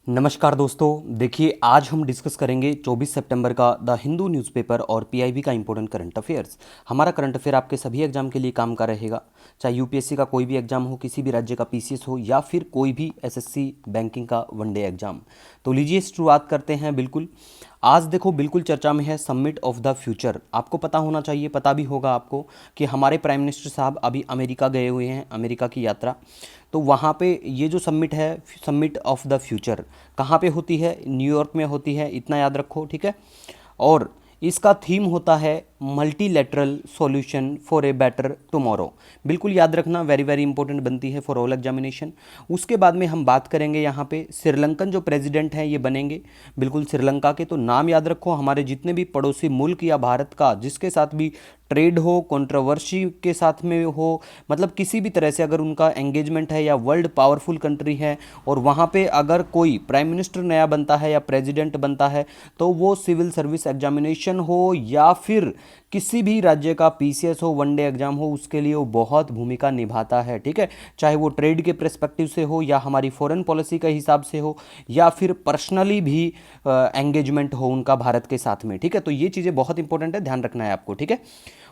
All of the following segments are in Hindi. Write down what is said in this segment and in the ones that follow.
नमस्कार दोस्तों, देखिए आज हम डिस्कस करेंगे 24 सितंबर का द हिंदू न्यूज़पेपर और पीआईबी का इंपॉर्टेंट करंट अफेयर्स। हमारा करंट अफेयर आपके सभी एग्जाम के लिए काम का रहेगा, चाहे यूपीएससी का कोई भी एग्जाम हो, किसी भी राज्य का पीसीएस हो या फिर कोई भी एसएससी बैंकिंग का वनडे एग्जाम। तो लीजिए शुरुआत करते हैं। बिल्कुल आज देखो, बिल्कुल चर्चा में है समिट ऑफ द फ्यूचर। आपको पता होना चाहिए, पता भी होगा आपको कि हमारे प्राइम मिनिस्टर साहब अभी अमेरिका गए हुए हैं, अमेरिका की यात्रा। तो वहाँ पे ये जो समिट है, समिट ऑफ द फ्यूचर, कहाँ पे होती है? न्यूयॉर्क में होती है, इतना याद रखो, ठीक है। और इसका थीम होता है multilateral solution for a better tomorrow. बिल्कुल याद रखना, वेरी वेरी इंपॉर्टेंट बनती है फॉर ऑल एग्जामिनेशन। उसके बाद में हम बात करेंगे यहाँ पे श्रीलंकन जो प्रेसिडेंट हैं ये बनेंगे, बिल्कुल श्रीलंका के। तो नाम याद रखो, हमारे जितने भी पड़ोसी मुल्क या भारत का जिसके साथ भी ट्रेड हो, कंट्रोवर्सी के साथ में हो, मतलब किसी भी तरह से अगर उनका एंगेजमेंट है या वर्ल्ड पावरफुल कंट्री है और वहाँ पे अगर कोई प्राइम मिनिस्टर नया बनता है या प्रेसिडेंट बनता है, तो वो सिविल सर्विस एग्जामिनेशन हो या फिर किसी भी राज्य का पीसीएस हो, वनडे एग्जाम हो, उसके लिए वो बहुत भूमिका निभाता है, ठीक है। चाहे वो ट्रेड के पर्सपेक्टिव से हो या हमारी फॉरेन पॉलिसी के हिसाब से हो या फिर पर्सनली भी एंगेजमेंट हो उनका भारत के साथ में, ठीक है। तो ये चीज़ें बहुत इंपॉर्टेंट है, ध्यान रखना है आपको, ठीक है।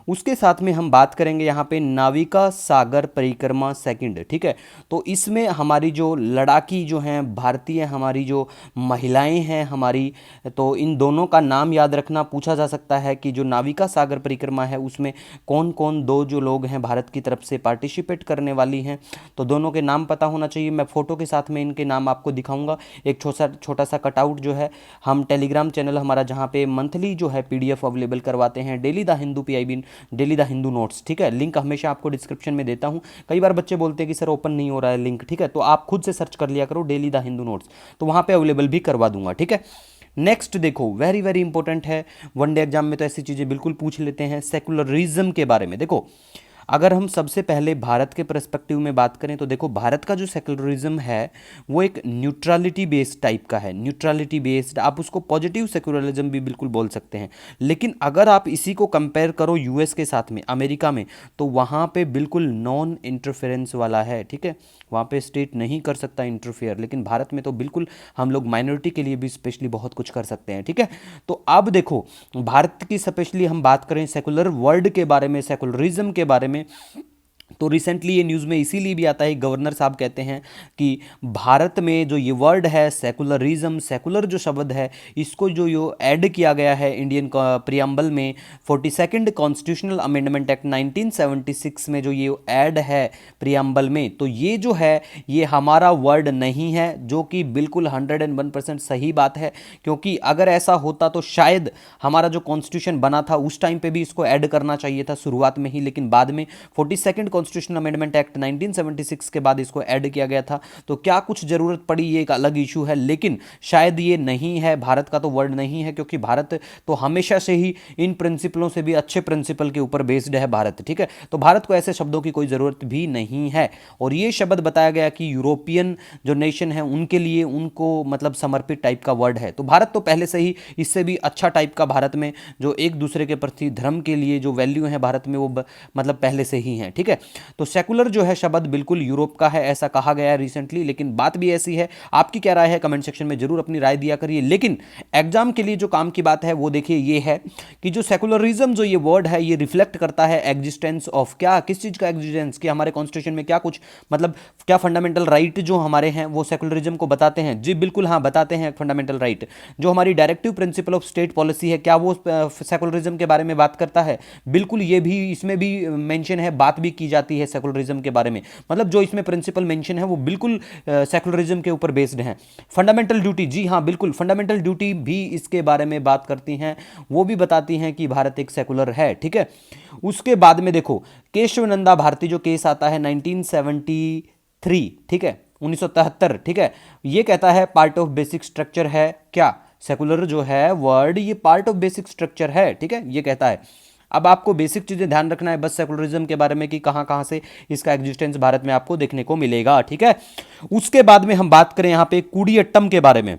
उसके साथ में हम बात करेंगे यहाँ पे नाविका सागर परिक्रमा सेकंड, ठीक है। तो इसमें हमारी जो लड़ाकी जो हैं भारतीय, हमारी जो महिलाएं हैं हमारी, तो इन दोनों का नाम याद रखना। पूछा जा सकता है कि जो नाविका सागर परिक्रमा है उसमें कौन कौन दो जो लोग हैं भारत की तरफ से पार्टिसिपेट करने वाली हैं, तो दोनों के नाम पता होना चाहिए। मैं फोटो के साथ में इनके नाम आपको दिखाऊंगा। एक छोटा छोटा सा कटआउट जो है, हम टेलीग्राम चैनल हमारा जहाँ पे मंथली जो है पीडीएफ अवेलेबल करवाते हैं, daily the Hindu PIB, daily the Hindu notes, ठीक है। लिंक हमेशा आपको डिस्क्रिप्शन में देता हूं। कई बार बच्चे बोलते हैं कि सर ओपन नहीं हो रहा है लिंक, ठीक है। तो आप खुद से सर्च कर लिया करो डेली द हिंदू नोट्स, तो वहां पे अवेलेबल भी करवा दूंगा, ठीक है। नेक्स्ट देखो, वेरी वेरी इंपॉर्टेंट है, वनडे एग्जाम में तो ऐसी चीजें बिल्कुल पूछ लेते हैं। सेकुलरिज्म के बारे में देखो, अगर हम सबसे पहले भारत के पर्सपेक्टिव में बात करें तो देखो, भारत का जो सेकुलरिज्म है वो एक न्यूट्रलिटी बेस्ड टाइप का है। न्यूट्रलिटी बेस्ड, आप उसको पॉजिटिव सेकुलरिज्म भी बिल्कुल बोल सकते हैं। लेकिन अगर आप इसी को कंपेयर करो यूएस के साथ में, अमेरिका में, तो वहाँ पे बिल्कुल नॉन इंटरफेरेंस वाला है, ठीक है। वहाँ पे स्टेट नहीं कर सकता इंटरफेयर, लेकिन भारत में तो बिल्कुल हम लोग माइनॉरिटी के लिए भी स्पेशली बहुत कुछ कर सकते हैं, ठीक है। तो अब देखो, भारत की स्पेशली हम बात करें सेकुलर वर्ल्ड के बारे में, सेकुलरिज्म के बारे में, तो रिसेंटली ये न्यूज़ में इसीलिए भी आता है, गवर्नर साहब कहते हैं कि भारत में जो ये वर्ड है सेकुलरिज्म, सेकुलर जो शब्द है, इसको जो ये ऐड किया गया है इंडियन प्रियम्बल में 42nd कॉन्स्टिट्यूशनल अमेंडमेंट एक्ट 1976 में, जो ये ऐड है प्रियम्बल में, तो ये जो है ये हमारा वर्ड नहीं है, जो कि बिल्कुल 101% सही बात है। क्योंकि अगर ऐसा होता तो शायद हमारा जो कॉन्स्टिट्यूशन बना था उस टाइम पे भी इसको ऐड करना चाहिए था शुरुआत में ही, लेकिन बाद में 42nd कॉन्स्टिट्यूशनल अमेंडमेंट एक्ट 1976 के बाद इसको ऐड किया गया था। तो क्या कुछ जरूरत पड़ी, ये एक अलग इशू है, लेकिन शायद ये नहीं है, भारत का तो वर्ड नहीं है, क्योंकि भारत तो हमेशा से ही इन प्रिंसिपलों से भी अच्छे प्रिंसिपल के ऊपर बेस्ड है भारत, ठीक है। तो भारत को ऐसे शब्दों की कोई जरूरत भी नहीं है। और ये शब्द बताया गया कि यूरोपियन जो नेशन है उनके लिए, उनको मतलब समर्पित टाइप का वर्ड है। तो भारत तो पहले से ही इससे भी अच्छा टाइप का, भारत में जो एक दूसरे के प्रति धर्म के लिए जो वैल्यू है भारत में, वो मतलब पहले से ही है, ठीक है। तो सेकुलर जो है शब्द बिल्कुल यूरोप का है, ऐसा कहा गया है रिसेंटली, लेकिन बात भी ऐसी है। आपकी क्या राय है कमेंट सेक्शन में जरूर अपनी राय दिया करिए। लेकिन एग्जाम के लिए जो काम की बात है वो देखिए ये है कि जो सेकुलरिज्म जो ये वर्ड है ये रिफ्लेक्ट करता है एग्जिस्टेंस ऑफ, क्या, किस चीज का एग्जिस्टेंस, कि हमारे कॉन्स्टिट्यूशन में क्या कुछ, मतलब क्या फंडामेंटल राइट जो हमारे हैं वो सेकुलरिज्म को बताते हैं। जी बिल्कुल, हाँ बताते हैं। फंडामेंटल राइट जो हमारी directive principle of state policy है, क्या वो सेकुलरिज्म के बारे में बात करता है? बिल्कुल, ये भी इसमें भी मेंशन है, बात भी की जाती है सेकुलरिज्म के बारे में। मतलब जो इसमें प्रिंसिपल मेंशन है वो बिल्कुल सेकुलरिज्म के ऊपर बेस्ड है। फंडामेंटल ड्यूटी, जी हाँ बिल्कुल, फंडामेंटल ड्यूटी भी इसके बारे में बात करती हैं, वो भी बताती हैं कि भारत एक सेकुलर है, ठीक है। उसके बाद में देखो, केशवनंदा भारती जो केस आता है 1973, ठीक है, 1973, ठीक है, ये कहता है पार्ट ऑफ बेसिक स्ट्रक्चर है, क्या सेकुलर जो है वर्ड ये पार्ट ऑफ बेसिक स्ट्रक्चर है, ठीक है, ये कहता है। अब आपको बेसिक चीजें ध्यान रखना है बस सेकुलरिज्म के बारे में कि कहां कहां से इसका एग्जिस्टेंस भारत में आपको देखने को मिलेगा, ठीक है। उसके बाद में हम बात करें यहां पे कुडियट्टम के बारे में।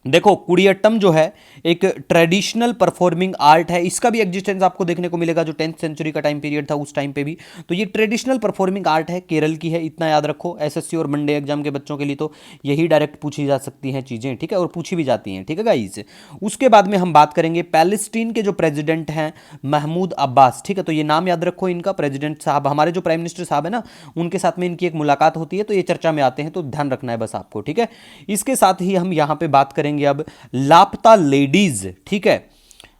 देखो कुडियट्टम जो है एक ट्रेडिशनल परफॉर्मिंग आर्ट है, इसका भी एग्जिस्टेंस आपको देखने को मिलेगा जो 10th सेंचुरी का टाइम पीरियड था उस टाइम पे भी। तो ये ट्रेडिशनल परफॉर्मिंग आर्ट है, केरल की है, इतना याद रखो। एसएससी और मंडे एग्जाम के बच्चों के लिए तो यही डायरेक्ट पूछी जा सकती हैं चीज़ें, ठीक है, और पूछी भी जाती हैं, ठीक है गाइस। उसके बाद में हम बात करेंगे पैलेस्टीन के जो प्रेसिडेंट हैं महमूद अब्बास, ठीक है, तो ये नाम याद रखो इनका। प्रेसिडेंट साहब हमारे जो प्राइम मिनिस्टर साहब है ना, उनके साथ में इनकी एक मुलाकात होती है, तो ये चर्चा में आते हैं, तो ध्यान रखना है बस आपको, ठीक है। इसके साथ ही हम यहाँ पे बात करेंगे अब लापता लेडीज, ठीक है।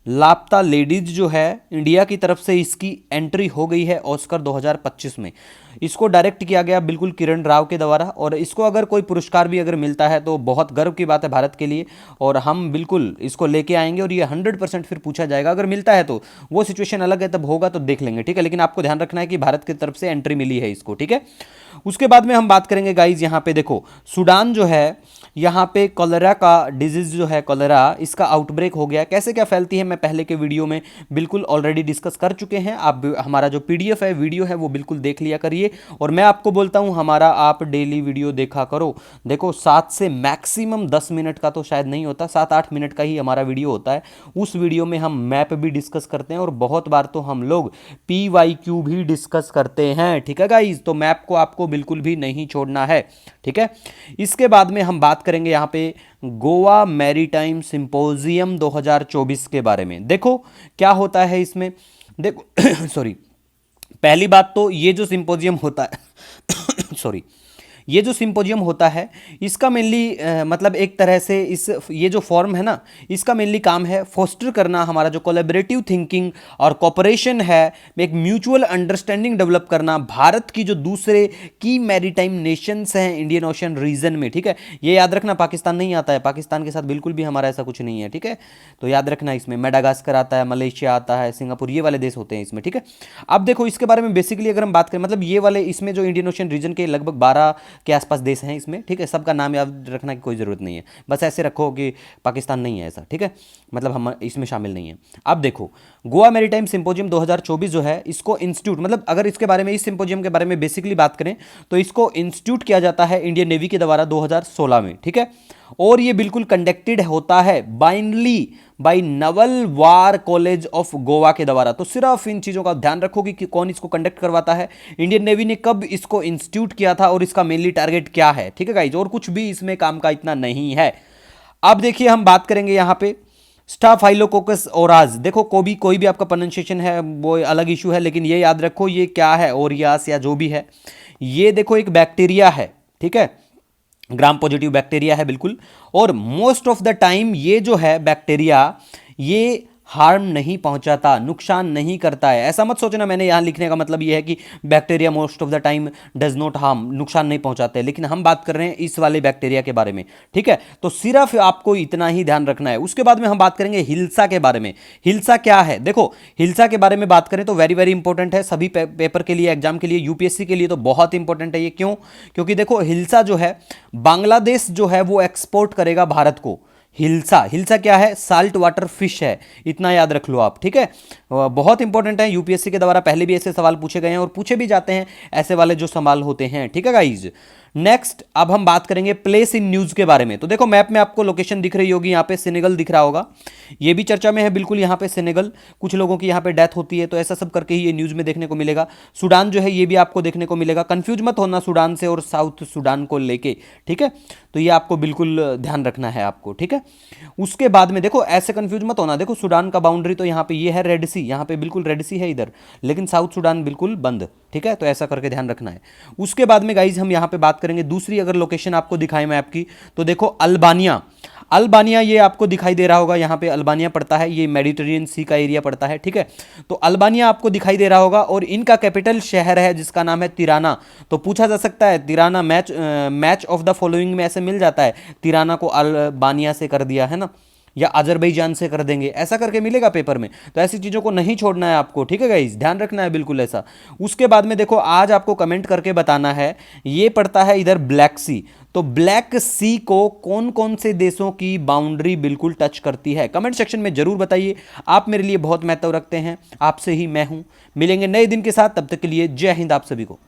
लापता लेडीज जो है इंडिया की तरफ से इसकी एंट्री हो गई है ऑस्कर 2025 में। इसको डायरेक्ट किया गया बिल्कुल किरण राव के द्वारा, और इसको अगर कोई पुरस्कार भी अगर मिलता है तो बहुत गर्व की बात है भारत के लिए, और हम बिल्कुल इसको लेके आएंगे, और ये 100% फिर पूछा जाएगा। अगर मिलता है तो वो सिचुएशन अलग है, तब होगा तो देख लेंगे, ठीक है, लेकिन आपको ध्यान रखना है कि भारत की तरफ से एंट्री मिली है इसको, ठीक है। उसके बाद में हम बात करेंगे गाइज, यहाँ पे देखो सूडान जो है, यहाँ पे कॉलेरा का डिजीज जो है, कॉलेरा, इसका आउटब्रेक हो गया। कैसे क्या फैलती है मैं पहले के वीडियो में बिल्कुल ऑलरेडी डिस्कस कर चुके हैं। आप हमारा जो पीडीएफ है, वीडियो है, वो बिल्कुल देख लिया करिए, और मैं आपको बोलता हूं हमारा आप डेली वीडियो देखा करो। देखो 7 से मैक्सिमम 10 मिनट का तो शायद नहीं होता, 7-8 मिनट का ही हमारा वीडियो होता है। उस वीडियो में हम मैप भी डिस्कस करते हैं, और बहुत बार तो हम लोग PYQ भी डिस्कस करते हैं, ठीक है गाइज। तो मैप को आपको बिल्कुल भी नहीं छोड़ना है, ठीक है। इसके बाद में हम बात करेंगे यहाँ पे गोवा मैरीटाइम सिंपोजियम 2024 के बारे में। देखो क्या होता है इसमें, देखो सॉरी, पहली बात तो ये जो सिंपोजियम होता है सॉरी, ये जो सिंपोजियम होता है इसका मेनली मतलब एक तरह से इस ये जो फॉर्म है ना, इसका मेनली काम है फोस्टर करना हमारा जो कोलैबोरेटिव थिंकिंग और कोऑपरेशन है, एक म्यूचुअल अंडरस्टैंडिंग डेवलप करना भारत की जो दूसरे की मैरीटाइम नेशंस हैं इंडियन ओशन रीजन में, ठीक है। ये याद रखना पाकिस्तान नहीं आता है, पाकिस्तान के साथ बिल्कुल भी हमारा ऐसा कुछ नहीं है, ठीक है। तो याद रखना इसमें मेडागास्कर आता है, मलेशिया आता है, सिंगापुर, ये वाले देश होते हैं इसमें, ठीक है। अब देखो इसके बारे में बेसिकली अगर हम बात करें, मतलब ये वाले इसमें जो इंडियन ओशन रीजन के लगभग 12 के आसपास देश हैं इसमें, ठीक है। सबका नाम याद रखने की कोई ज़रूरत नहीं है, बस ऐसे रखो कि पाकिस्तान नहीं है ऐसा, ठीक है, मतलब हम इसमें शामिल नहीं है। अब देखो गोवा मैरीटाइम सिंपोजियम 2024 जो है, इसको इंस्टीट्यूट, मतलब अगर इसके बारे में, इस सिंपोजियम के बारे में बेसिकली बात करें तो इसको इंस्टीट्यूट किया जाता है इंडियन नेवी के द्वारा 2016 में, ठीक है। और ये बिल्कुल कंडक्टेड होता है biennially by naval war college of Goa के द्वारा। तो सिर्फ इन चीज़ों का ध्यान रखो कि कौन इसको कंडक्ट करवाता है, इंडियन नेवी ने कब इसको इंस्टीट्यूट किया था, और इसका मेनली टारगेट क्या है, ठीक है गाइज। और कुछ भी इसमें काम का इतना नहीं है। अब देखिए हम बात करेंगे यहाँ पे स्टाफाइलोकोकस ओराज। देखो कोई भी आपका प्रोनाउंसिएशन है वो अलग इशू है, लेकिन ये याद रखो ये क्या है, ओरियास या जो भी है, ये देखो एक बैक्टीरिया है, ठीक है, ग्राम पॉजिटिव बैक्टीरिया है बिल्कुल। और मोस्ट ऑफ द टाइम ये जो है बैक्टीरिया, ये हार्म नहीं पहुंचाता, नुकसान नहीं करता है। ऐसा मत सोचना मैंने यहाँ लिखने का मतलब ये है कि bacteria most of the time does not harm, नुकसान नहीं पहुंचाते, लेकिन हम बात कर रहे हैं इस वाले बैक्टीरिया के बारे में, ठीक है। तो सिर्फ आपको इतना ही ध्यान रखना है। उसके बाद में हम बात करेंगे हिल्सा के बारे में। हिल्सा क्या है, देखो हिल्सा के बारे में बात करें तो वेरी वेरी इंपॉर्टेंट है सभी पेपर के लिए, एग्जाम के लिए, यूपीएससी के लिए तो बहुत इंपॉर्टेंट है ये। क्यों? क्योंकि देखो हिल्सा जो है, बांग्लादेश जो है वो एक्सपोर्ट करेगा भारत को। हिल्सा क्या है? साल्ट वाटर फिश है, इतना याद रख लो आप, ठीक है। बहुत इंपॉर्टेंट है, यूपीएससी के द्वारा पहले भी ऐसे सवाल पूछे गए हैं और पूछे भी जाते हैं ऐसे वाले जो सवाल होते हैं, ठीक है गाइज। नेक्स्ट अब हम बात करेंगे प्लेस इन न्यूज के बारे में। तो देखो मैप में आपको लोकेशन दिख रही होगी, यहाँ पे सेनेगल दिख रहा होगा, ये भी चर्चा में है बिल्कुल। यहाँ पे सेनेगल, कुछ लोगों की यहाँ पे डेथ होती है, तो ऐसा सब करके ही ये न्यूज में देखने को मिलेगा। सूडान जो है ये भी आपको देखने को मिलेगा, कंफ्यूज मत होना सूडान से और साउथ सूडान को लेके, ठीक है। तो ये आपको बिल्कुल ध्यान रखना है आपको, ठीक है। उसके बाद में देखो ऐसे कंफ्यूज मत होना, देखो सूडान का बाउंड्री तो यहाँ पे ये है रेड सी, यहाँ पे बिल्कुल रेड सी है इधर, लेकिन साउथ सूडान बिल्कुल बंद, ठीक है। तो ऐसा करके ध्यान रखना है। उसके बाद में गाइज हम यहाँ पे बात करेंगे दूसरी अगर लोकेशन आपको दिखाई मैप की, तो देखो अल्बानिया। अल्बानिया ये आपको दिखाई दे रहा होगा, यहाँ पे अल्बानिया पड़ता है, ये मेडिटेरियन सी का एरिया पड़ता है, ठीक है। तो अल्बानिया आपको दिखाई दे रहा होगा और इनका कैपिटल शहर है जिसका नाम है तिराना। तो पूछा जा सकता है Tirana match of the following में ऐसे मिल जाता है, तिराना को अल्बानिया से कर दिया है ना, या अजरबैजान से कर देंगे, ऐसा करके मिलेगा पेपर में। तो ऐसी चीज़ों को नहीं छोड़ना है आपको, ठीक है गाइस, ध्यान रखना है बिल्कुल ऐसा। उसके बाद में देखो आज आपको कमेंट करके बताना है, ये पड़ता है इधर ब्लैक सी, तो ब्लैक सी को कौन कौन से देशों की बाउंड्री बिल्कुल टच करती है, कमेंट सेक्शन में जरूर बताइए। आप मेरे लिए बहुत महत्व रखते हैं, आपसे ही मैं हूं। मिलेंगे नए दिन के साथ, तब तक के लिए जय हिंद आप सभी को।